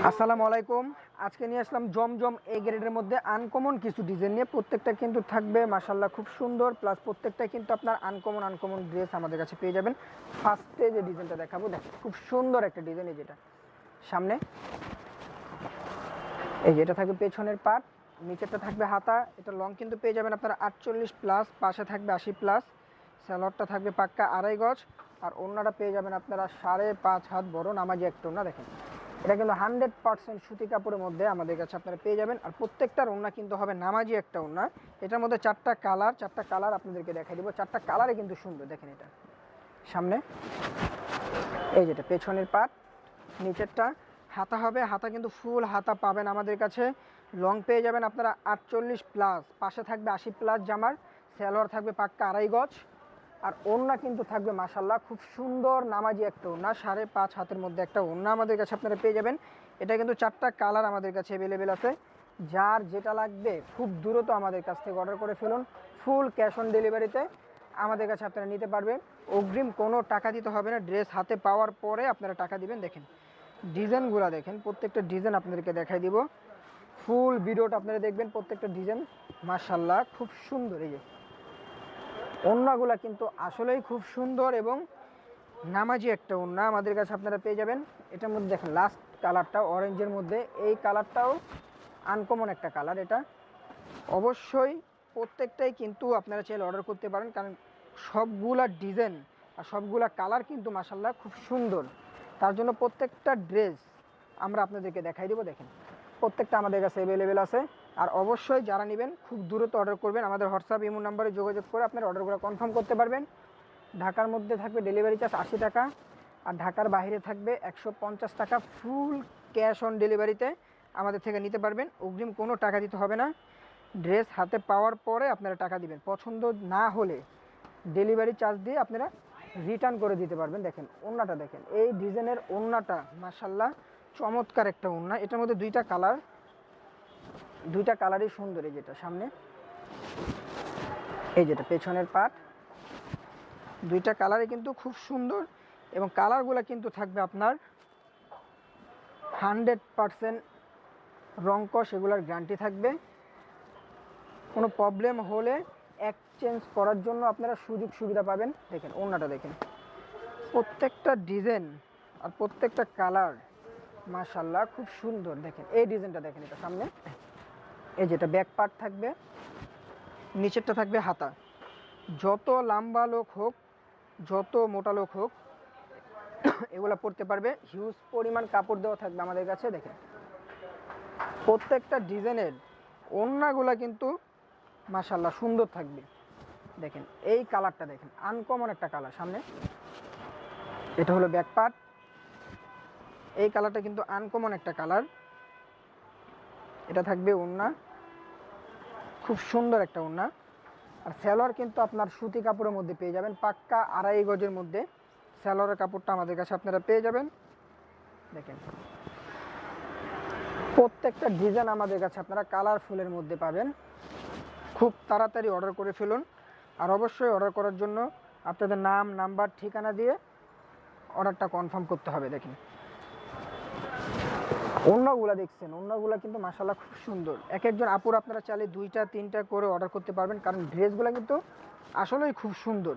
আসসালামু আলাইকুম। আজকে নিয়ে আসলাম জমজম এ গ্রেডের মধ্যে আনকমন কিছু ডিজাইন নিয়ে। প্রত্যেকটা কিন্তু থাকবে মাশাআল্লাহ খুব সুন্দর, প্লাস প্রত্যেকটা কিন্তু আপনার আনকমন ড্রেস আমাদের কাছে পেয়ে যাবেন। ফার্স্টে যে ডিজাইনটা দেখাবো, দেখেন খুব সুন্দর একটা ডিজাইন। এই যেটা সামনে, এই যেটা থাকবে পেছনের পার্ট, নিচেরটা থাকবে হাতা। এটা লং কিন্তু পেয়ে যাবেন আপনারা 48 প্লাস, পাশে থাকবে 80 প্লাস। স্যালোয়ারটা থাকবে পাক্কা 2.5 গজ, আর ওড়নাটা পেয়ে যাবেন আপনারা 5.5 হাত বড় নামাজি একটা ওড়না। দেখেন এটা কিন্তু 100% সুতি কাপড়ের মধ্যে আমাদের কাছে আপনারা পেয়ে যাবেন। আর প্রত্যেকটার ওড়না কিন্তু হবে নামাজি একটা ওড়না। এটার মধ্যে চারটা কালার আপনাদেরকে দেখাই দিব। চারটা কালারে কিন্তু সুন্দর। দেখেন এটা সামনে, এই যেটা পেছনের পার্ট, নিচেরটা হাতা হবে। হাতা কিন্তু ফুল হাতা পাবেন আমাদের কাছে। লং পেয়ে যাবেন আপনারা 48 প্লাস, পাশে থাকবে 80 প্লাস জামার। সালোয়ার থাকবে পাক্কা 2.5 গজ, আর ওড়না কিন্তু থাকবে মাশাআল্লাহ খুব সুন্দর নামাজি একটা ওড়না। 5.5 হাতের মধ্যে একটা ওড়না আমাদের কাছে আপনারা পেয়ে যাবেন। এটা কিন্তু চারটা কালার আমাদের কাছে অ্যাভেলেবেল আছে। যার যেটা লাগবে খুব দ্রুত আমাদের কাছ থেকে অর্ডার করে ফেলুন। ফুল ক্যাশ অন ডেলিভারিতে আমাদের কাছে আপনারা নিতে পারবেন। অগ্রিম কোনো টাকা দিতে হবে না, ড্রেস হাতে পাওয়ার পরে আপনারা টাকা দিবেন। দেখেন ডিজাইনগুলো, দেখেন প্রত্যেকটা ডিজাইন আপনাদেরকে দেখাই দিব। ফুল ভিডিওটা আপনারা দেখবেন। প্রত্যেকটা ডিজাইন মাশাআল্লাহ খুব সুন্দর। এই যে ওড়নাগুলা কিন্তু আসলেই খুব সুন্দর এবং নামাজি একটা ওড়না আমাদের কাছে আপনারা পেয়ে যাবেন। এটার মধ্যে দেখেন লাস্ট কালারটা অরেঞ্জের মধ্যে, এই কালারটাও আনকমন একটা কালার। এটা অবশ্যই প্রত্যেকটাই কিন্তু আপনারা চাইলে অর্ডার করতে পারেন, কারণ সবগুলা ডিজাইন আর সবগুলা কালার কিন্তু মাশাআল্লাহ খুব সুন্দর। তার জন্য প্রত্যেকটা ড্রেস আমরা আপনাদেরকে দেখাই দেবো। দেখেন প্রত্যেকটা আমাদের কাছে অ্যাভেলেবেল আছে। আর অবশ্যই যারা নেবেন খুব দ্রুত অর্ডার করবেন। আমাদের হোয়াটসঅ্যাপ ইমো নাম্বারে যোগাযোগ করে আপনার অর্ডারগুলো কনফার্ম করতে পারবেন। ঢাকার মধ্যে থাকবে ডেলিভারি চার্জ 80 টাকা, আর ঢাকার বাইরে থাকবে 150 টাকা। ফুল ক্যাশ অন ডেলিভারিতে আমাদের থেকে নিতে পারবেন। অগ্রিম কোনো টাকা দিতে হবে না, ড্রেস হাতে পাওয়ার পরে আপনারা টাকা দিবেন। পছন্দ না হলে ডেলিভারি চার্জ দিয়ে আপনারা রিটার্ন করে দিতে পারবেন। দেখেন ওড়নাটা, দেখেন এই ডিজাইনের ওড়নাটা মাশাআল্লাহ চমৎকার একটা ওড়না। এটার মধ্যে দুইটা কালারই সুন্দর। এই যেটা সামনে, এই যেটা পেছনের পার্ট, দুইটা কালারে কিন্তু খুব সুন্দর। এবং কালারগুলো কিন্তু থাকবে আপনার 100% রংকশ, এগুলোর গ্যারান্টি থাকবে। কোনো প্রবলেম হলে এক্সচেঞ্জ করার জন্য আপনারা সুযোগ সুবিধা পাবেন। দেখেন ওড়নাটা, দেখেন প্রত্যেকটা ডিজাইন আর প্রত্যেকটা কালার মাশাআল্লাহ খুব সুন্দর। দেখেন এই ডিজাইনটা, দেখেন এটা সামনে, এই যেটা ব্যাক পার্ট থাকবে, নিচেরটা থাকবে হাতা। যত লম্বা লোক হোক, যত মোটা লোক হোক, এগুলো পরতে পারবে। হিউজ পরিমাণ কাপড় দেওয়া থাকবে আমাদের কাছে। দেখেন প্রত্যেকটা ডিজাইনের ওড়নাগুলো কিন্তু মাশাআল্লাহ সুন্দর থাকবে। দেখেন এই কালারটা, দেখেন আনকমন একটা কালার। সামনে এটা হলো ব্যাক পার্ট, এই কালারটা কিন্তু আনকমন একটা কালার। এটা থাকবে ওড়না, খুব সুন্দর একটা ওড়না। আর সালোয়ার কিন্তু আপনার সুতি কাপড়ের মধ্যে পেয়ে যাবেন, পাক্কা 2.5 গজের মধ্যে সালোয়ারের কাপড়টা আমাদের কাছে আপনারা পেয়ে যাবেন। দেখেন প্রত্যেকটা ডিজাইন আমাদের কাছে আপনারা কালারফুলের মধ্যে পাবেন। খুব তাড়াতাড়ি অর্ডার করে ফেলুন। আর অবশ্যই অর্ডার করার জন্য আপনাদের নাম, নাম্বার, ঠিকানা দিয়ে অর্ডারটা কনফার্ম করতে হবে। দেখেন ওড়নাগুলা, দেখছেন ওড়নাগুলা কিন্তু মাশাআল্লাহ খুব সুন্দর। এক একজন আপুর আপনারা চাইলে 2টা 3টা করে অর্ডার করতে পারবেন, কারণ ড্রেসগুলো কিন্তু আসলেই খুব সুন্দর।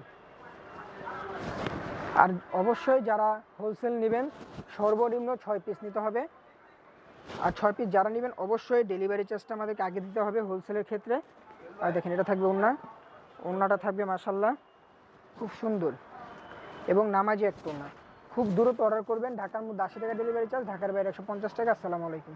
আর অবশ্যই যারা হোলসেল নেবেন সর্বনিম্ন 6 পিস নিতে হবে। আর 6 পিস যারা নেবেন অবশ্যই ডেলিভারি চার্জটা আমাদেরকে আগে দিতে হবে হোলসেলের ক্ষেত্রে। আর দেখেন এটা থাকবে ওড়নাটা থাকবে মাশাআল্লাহ খুব সুন্দর এবং নামাজি একটা ওড়না। খুব দ্রুত অর্ডার করবেন। ঢাকার মধ্যে 80 টাকা ডেলিভারি চার্জ, ঢাকার বাইরে 150 টাকা। আসসালামু আলাইকুম।